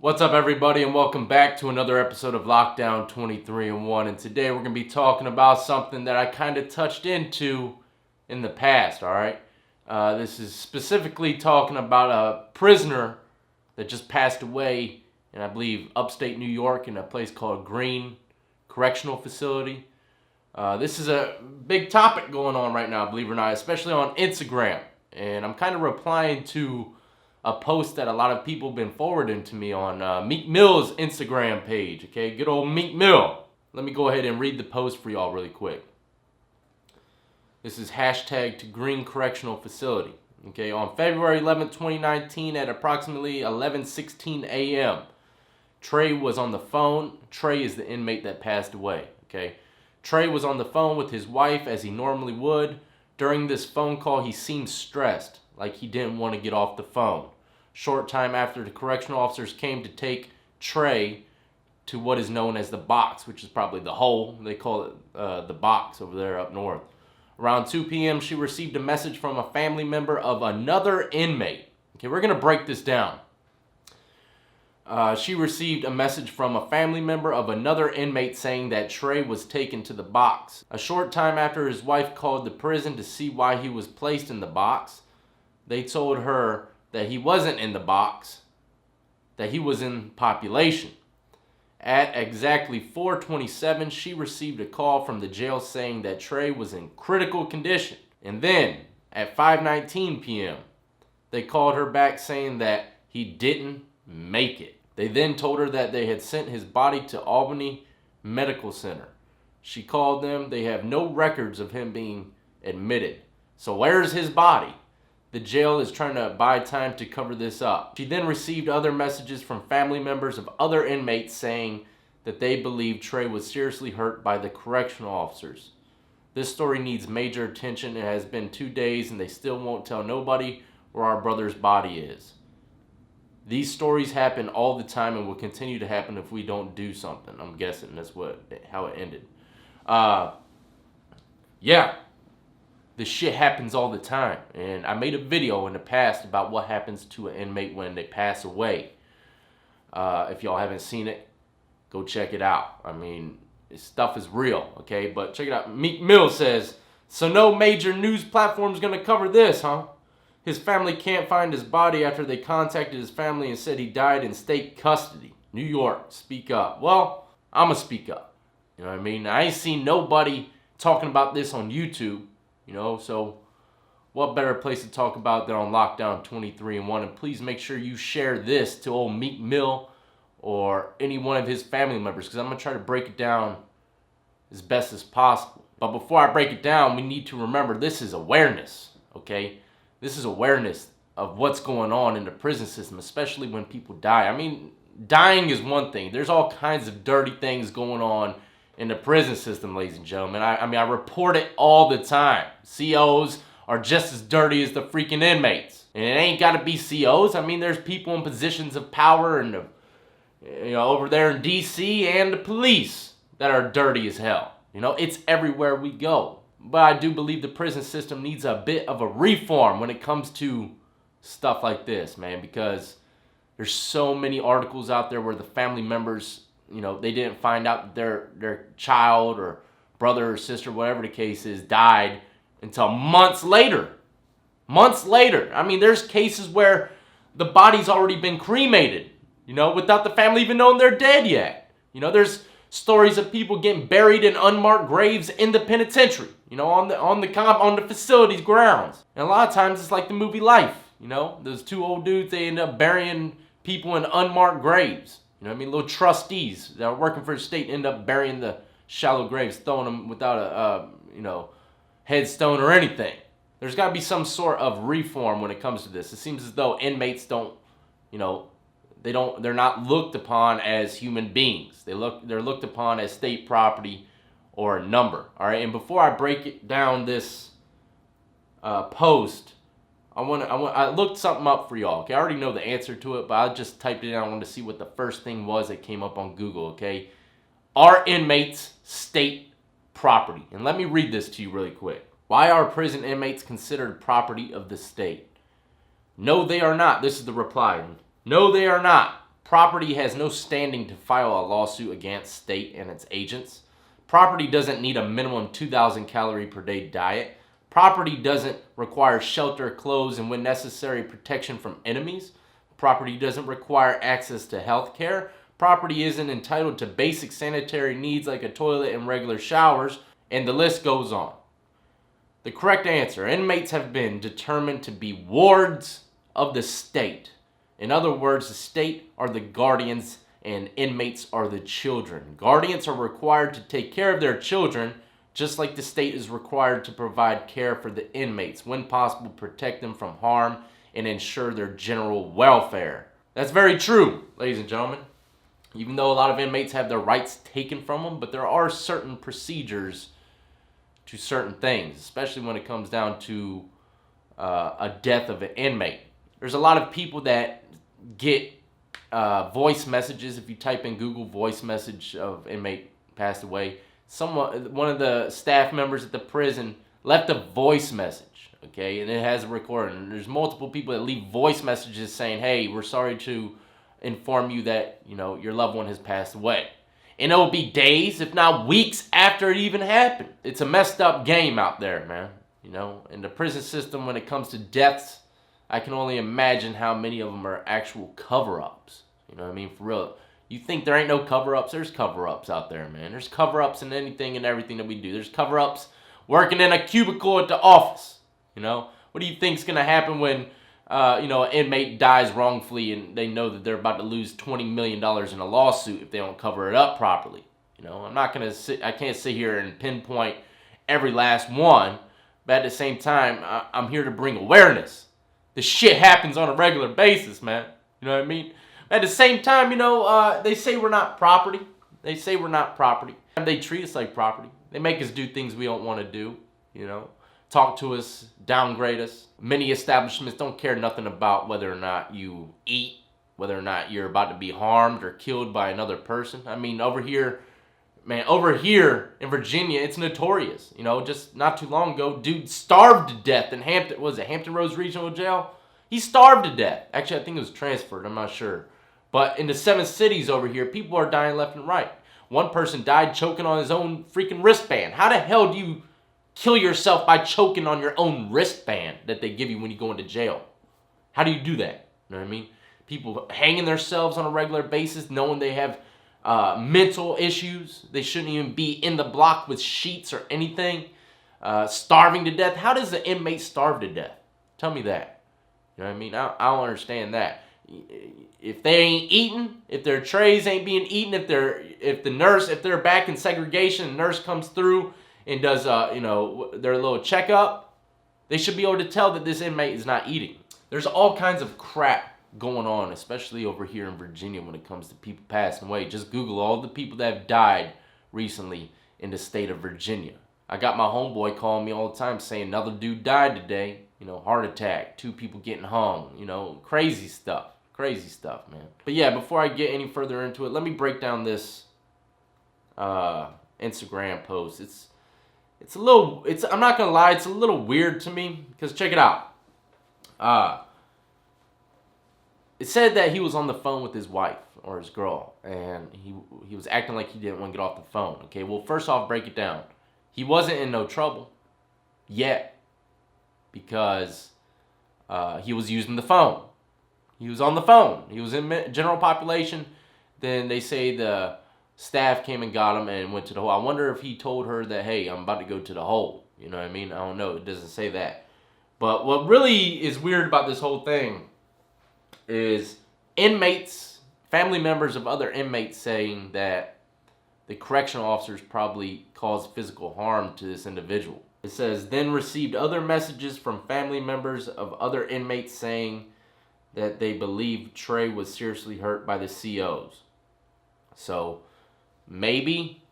What's up, everybody, and welcome back to another episode of Lockdown 23-1. And today we're going to be talking about something that I kind of touched into in the past, all right? This is specifically talking about a prisoner that just passed away in, I believe, upstate New York in a place called Green Correctional Facility. This is a big topic going on right now, believe it or not, especially on Instagram. And I'm kind of replying to a post that a lot of people have been forwarding to me on Meek Mill's Instagram page, okay? Good old Meek Mill. Let me go ahead and read the post for y'all really quick. This is hashtag to Green Correctional Facility, okay? On February 11th, 2019 at approximately 11:16 a.m., Trey was on the phone. Trey is the inmate that passed away, okay? Trey was on the phone with his wife as he normally would. During this phone call, he seemed stressed, like he didn't want to get off the phone. Short time after, the correctional officers came to take Trey to what is known as the box, which is probably the hole. They call it the box over there up north. Around 2 p.m., she received a message from a family member of another inmate. Okay, we're going to break this down. She received a message from a family member of another inmate saying that Trey was taken to the box. A short time after, his wife called the prison to see why he was placed in the box. They told her that he wasn't in the box, that he was in population. At exactly 4:27, she received a call from the jail saying that Trey was in critical condition. And then, at 5:19 p.m., they called her back saying that he didn't make it. They then told her that they had sent his body to Albany Medical Center. She called them. They have no records of him being admitted. So where's his body? The jail is trying to buy time to cover this up. She then received other messages from family members of other inmates saying that they believe Trey was seriously hurt by the correctional officers. This story needs major attention. It has been 2 days and they still won't tell nobody where our brother's body is. These stories happen all the time and will continue to happen if we don't do something. I'm guessing that's how it ended. Yeah. This shit happens all the time. And I made a video in the past about what happens to an inmate when they pass away. If y'all haven't seen it, go check it out. I mean, this stuff is real, okay? But check it out. Meek Mill says, so no major news platform's gonna cover this, huh? His family can't find his body after they contacted his family and said he died in state custody. New York, speak up. Well, I'ma speak up. You know what I mean? I ain't seen nobody talking about this on YouTube. You know, so what better place to talk about than on Lockdown 23-1? And please make sure you share this to old Meek Mill or any one of his family members, because I'm going to try to break it down as best as possible. But before I break it down, we need to remember this is awareness, okay? This is awareness of what's going on in the prison system, especially when people die. I mean, dying is one thing. There's all kinds of dirty things going on in the prison system, ladies and gentlemen. I report it all the time. COs are just as dirty as the freaking inmates. And it ain't got to be COs. I mean, there's people in positions of power and, over there in D.C. and the police that are dirty as hell. You know, it's everywhere we go. But I do believe the prison system needs a bit of a reform when it comes to stuff like this, man, because there's so many articles out there where the family members, they didn't find out their child or brother or sister, whatever the case is, died until months later. Months later. I mean, there's cases where the body's already been cremated, without the family even knowing they're dead yet. There's stories of people getting buried in unmarked graves in the penitentiary, on the facility's grounds. And a lot of times it's like the movie Life, those two old dudes, they end up burying people in unmarked graves. Little trustees that are working for the state end up burying the shallow graves, throwing them without a headstone or anything. There's got to be some sort of reform when it comes to this. It seems as though inmates don't, they're not looked upon as human beings. They're looked upon as state property or a number. All right. And before I break it down this post, I looked something up for y'all. Okay, I already know the answer to it, but I just typed it in. I wanted to see what the first thing was that came up on Google. Okay, are inmates state property? And let me read this to you really quick. Why are prison inmates considered property of the state? No, they are not. This is the reply. No, they are not. Property has no standing to file a lawsuit against state and its agents. Property doesn't need a minimum 2,000 calorie per day diet. Property doesn't require shelter, clothes, and when necessary, protection from enemies. Property doesn't require access to health care. Property isn't entitled to basic sanitary needs like a toilet and regular showers, and the list goes on. The correct answer: inmates have been determined to be wards of the state. In other words, the state are the guardians and inmates are the children. Guardians are required to take care of their children, just like the state is required to provide care for the inmates, when possible, protect them from harm and ensure their general welfare. That's very true, ladies and gentlemen. Even though a lot of inmates have their rights taken from them, but there are certain procedures to certain things, especially when it comes down to a death of an inmate. There's a lot of people that get voice messages. If you type in Google voice message of inmate passed away, one of the staff members at the prison left a voice message, okay, and it has a recording. And there's multiple people that leave voice messages saying, "Hey, we're sorry to inform you that, your loved one has passed away." And it'll be days, if not weeks, after it even happened. It's a messed up game out there, man. In the prison system, when it comes to deaths, I can only imagine how many of them are actual cover-ups. You know what I mean? For real. You think there ain't no cover-ups? There's cover-ups out there, man. There's cover-ups in anything and everything that we do. There's cover-ups working in a cubicle at the office. What do you think's gonna happen when an inmate dies wrongfully and they know that they're about to lose $20 million in a lawsuit if they don't cover it up properly? I can't sit here and pinpoint every last one, but at the same time, I'm here to bring awareness. This shit happens on a regular basis, man. You know what I mean? At the same time, they say we're not property. They say we're not property. They treat us like property. They make us do things we don't want to do, talk to us, downgrade us. Many establishments don't care nothing about whether or not you eat, whether or not you're about to be harmed or killed by another person. I mean, over here in Virginia, it's notorious. Just not too long ago, dude starved to death in Hampton Roads Regional Jail? He starved to death. Actually, I think it was transferred. I'm not sure. But in the 7 cities over here, people are dying left and right. One person died choking on his own freaking wristband. How the hell do you kill yourself by choking on your own wristband that they give you when you go into jail? How do you do that? You know what I mean? People hanging themselves on a regular basis knowing they have mental issues. They shouldn't even be in the block with sheets or anything. Starving to death. How does an inmate starve to death? Tell me that. You know what I mean? I don't understand that. If they ain't eating, if their trays ain't being eaten, if they're back in segregation, the nurse comes through and does their little checkup, they should be able to tell that this inmate is not eating. There's all kinds of crap going on, especially over here in Virginia when it comes to people passing away. Just Google all the people that have died recently in the state of Virginia. I got my homeboy calling me all the time saying another dude died today. Heart attack, 2 people getting hung, crazy stuff. Crazy stuff, man. But yeah, before I get any further into it, let me break down this Instagram post. I'm not gonna lie, it's a little weird to me, because check it out. It said that he was on the phone with his wife or his girl, and he was acting like he didn't want to get off the phone. Okay, well, first off, break it down. He wasn't in no trouble yet, because he was using the phone. He was on the phone. He was in general population. Then they say the staff came and got him and went to the hole. I wonder if he told her that, hey, I'm about to go to the hole. You know what I mean? I don't know. It doesn't say that. But what really is weird about this whole thing is inmates, family members of other inmates saying that the correctional officers probably caused physical harm to this individual. It says, then received other messages from family members of other inmates saying that they believe Trey was seriously hurt by the COs. So maybe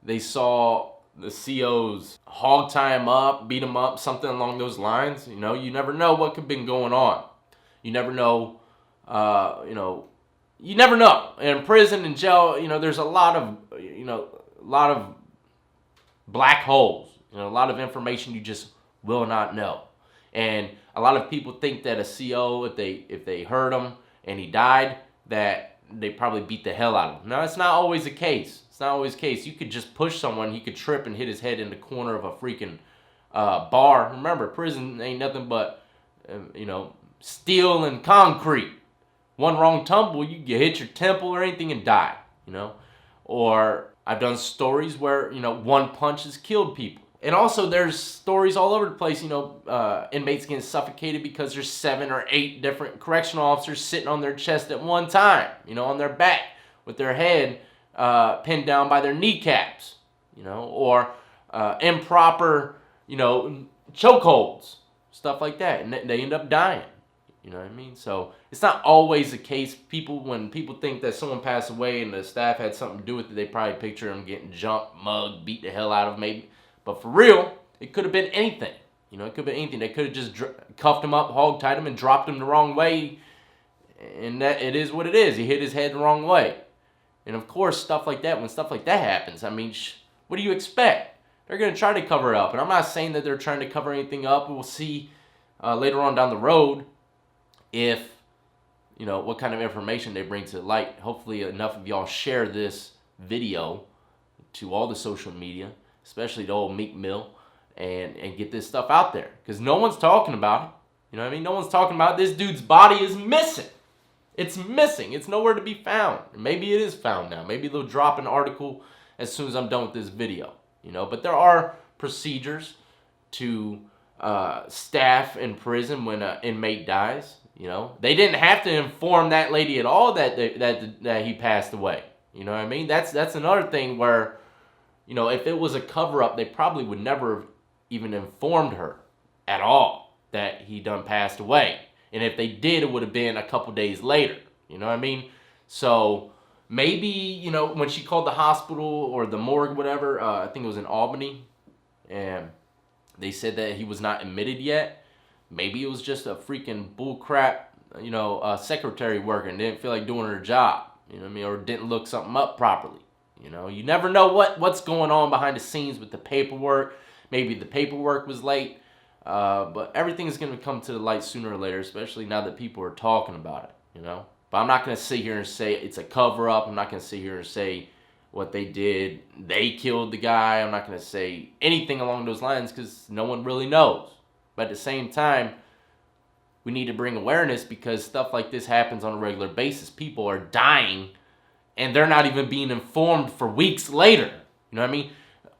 they saw the COs hog tie him up, beat him up, something along those lines. You never know what could have been going on. You never know, you never know. In prison and jail, there's a lot of black holes. A lot of information you just will not know. And a lot of people think that a CO, if they hurt him and he died, that they probably beat the hell out of him. Now, it's not always the case. It's not always the case. You could just push someone, he could trip and hit his head in the corner of a freaking bar. Remember, prison ain't nothing but, steel and concrete. One wrong tumble, you hit your temple or anything and die, Or I've done stories where, one punch has killed people. And also there's stories all over the place, inmates getting suffocated because there's 7 or 8 different correctional officers sitting on their chest at one time, on their back with their head pinned down by their kneecaps, or improper, chokeholds, stuff like that. And they end up dying. You know what I mean? So it's not always the case. When people think that someone passed away and the staff had something to do with it, they probably picture them getting jumped, mugged, beat the hell out of maybe. But for real, it could have been anything. It could have been anything. They could have just cuffed him up, hog-tied him, and dropped him the wrong way. And that it is what it is. He hit his head the wrong way. And of course, stuff like that, when stuff like that happens, what do you expect? They're going to try to cover it up. And I'm not saying that they're trying to cover anything up. We'll see later on down the road if, what kind of information they bring to light. Hopefully enough of y'all share this video to all the social media, especially the old Meek Mill, and get this stuff out there. Because no one's talking about it. You know what I mean? No one's talking about it. This dude's body is missing. It's missing. It's nowhere to be found. Maybe it is found now. Maybe they'll drop an article as soon as I'm done with this video. But there are procedures to staff in prison when an inmate dies. They didn't have to inform that lady at all that he passed away. You know what I mean? That's another thing where, if it was a cover-up, they probably would never have even informed her at all that he done passed away. And if they did, it would have been a couple days later. You know what I mean? So maybe, when she called the hospital or the morgue, whatever, I think it was in Albany, and they said that he was not admitted yet. Maybe it was just a freaking bullcrap, secretary worker and didn't feel like doing her job. You know what I mean? Or didn't look something up properly. You never know what's going on behind the scenes with the paperwork. Maybe the paperwork was late. But everything is going to come to the light sooner or later, especially now that people are talking about it, But I'm not going to sit here and say it's a cover-up. I'm not going to sit here and say what they did. They killed the guy. I'm not going to say anything along those lines because no one really knows. But at the same time, we need to bring awareness because stuff like this happens on a regular basis. People are dying and they're not even being informed for weeks later. You know what I mean?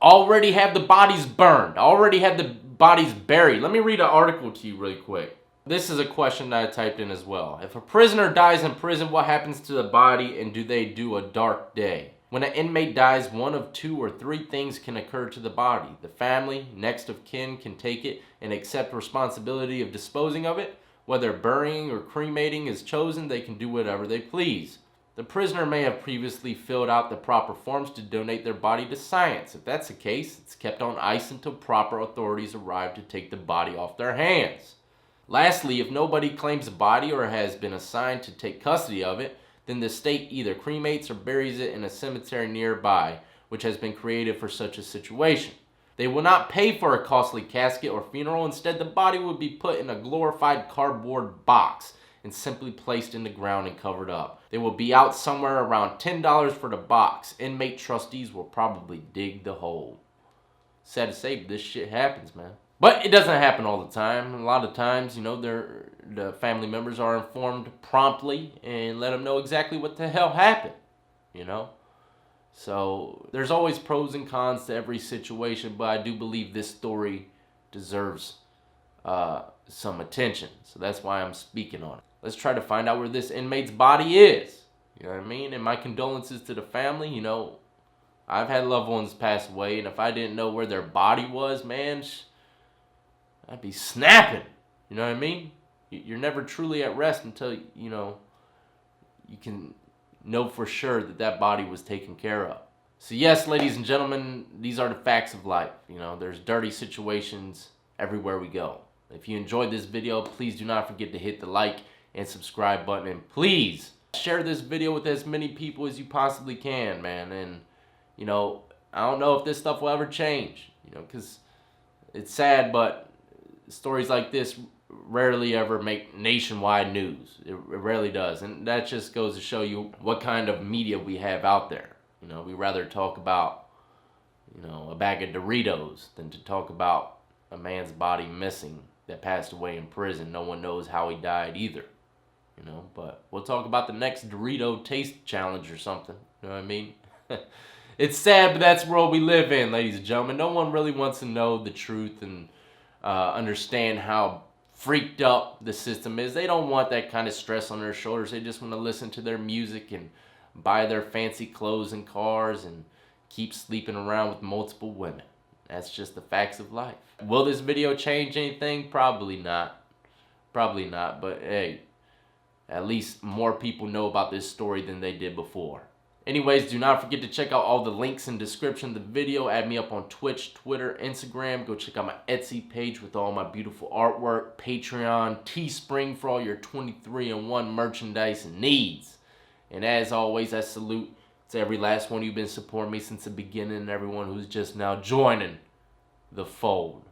Already have the bodies burned. Already have the bodies buried. Let me read an article to you really quick. This is a question that I typed in as well. If a prisoner dies in prison, what happens to the body and do they do a dark day? When an inmate dies, one of 2 or 3 things can occur to the body. The family, next of kin, can take it and accept responsibility of disposing of it. Whether burying or cremating is chosen, they can do whatever they please. The prisoner may have previously filled out the proper forms to donate their body to science. If that's the case, it's kept on ice until proper authorities arrive to take the body off their hands. Lastly, if nobody claims the body or has been assigned to take custody of it, then the state either cremates or buries it in a cemetery nearby, which has been created for such a situation. They will not pay for a costly casket or funeral. Instead, the body will be put in a glorified cardboard box and simply placed in the ground and covered up. They will be out somewhere around $10 for the box. Inmate trustees will probably dig the hole. Sad to say, but this shit happens, man. But it doesn't happen all the time. A lot of times, the family members are informed promptly and let them know exactly what the hell happened, So there's always pros and cons to every situation, but I do believe this story deserves some attention. So that's why I'm speaking on it. Let's try to find out where this inmate's body is. You know what I mean? And my condolences to the family. I've had loved ones pass away, and if I didn't know where their body was, man, I'd be snapping. You know what I mean? You're never truly at rest until, you can know for sure that body was taken care of. So yes, ladies and gentlemen, these are the facts of life. There's dirty situations everywhere we go. If you enjoyed this video, please do not forget to hit the like and subscribe button. And please share this video with as many people as you possibly can, man. And, I don't know if this stuff will ever change, because it's sad, but stories like this rarely ever make nationwide news. It rarely does. And that just goes to show you what kind of media we have out there. You know, we rather talk about, you know, a bag of Doritos than to talk about a man's body missing that passed away in prison. No one knows how he died either. You know, but we'll talk about the next Dorito taste challenge or something. You know what I mean? It's sad, but that's the world we live in, ladies and gentlemen. No one really wants to know the truth and understand how freaked up the system is. They don't want that kind of stress on their shoulders. They just want to listen to their music and buy their fancy clothes and cars and keep sleeping around with multiple women. That's just the facts of life. Will this video change anything? Probably not. Probably not, but hey, at least more people know about this story than they did before. Anyways, do not forget to check out all the links in the description of the video. Add me up on Twitch, Twitter, Instagram. Go check out my Etsy page with all my beautiful artwork. Patreon, Teespring for all your 23-in-1 merchandise needs. And as always, I salute to every last one of you who've been supporting me since the beginning and everyone who's just now joining the fold.